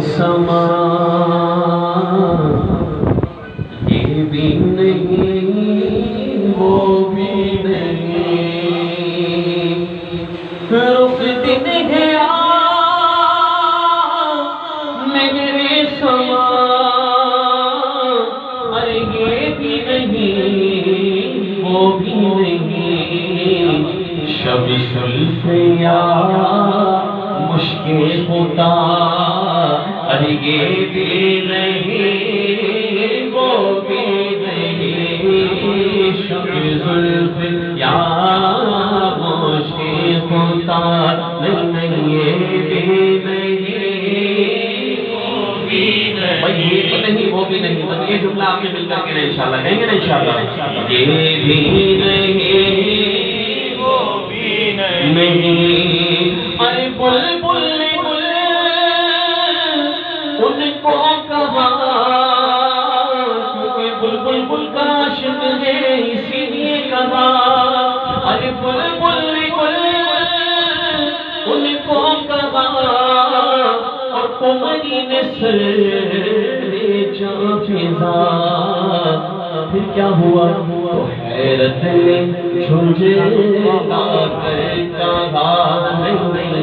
سما یہ بھی نہیں وہ بھی نہیں، رخ دن ہے میرے سما ارے یہ بھی نہیں وہ بھی نہیں، شب زلف یا مشک خدا ارے یہ بھی نہیں وہ بھی نہیں، شب زلف یا مشک خدا نہیں یہ بھی نہیں وہ بھی نہیں، یہ بھی نہیں وہ بھی نہیں، بس یہ جملہ آپ نے مل کر کے انشاءاللہ کہیں گے نا انشاءاللہ، یہ بھی نہیں وہ بھی نہیں، ارے بلبل نے گل ان کو کہا کیونکہ بلبل گل کا عاشق ہے اسی لیے کہا، ارے بلبل نے گل ان کو کہا اور قمری نے سر جا فضا، پھر کیا ہوا تو حیرت نے جھنجھلا کر کہا نہیں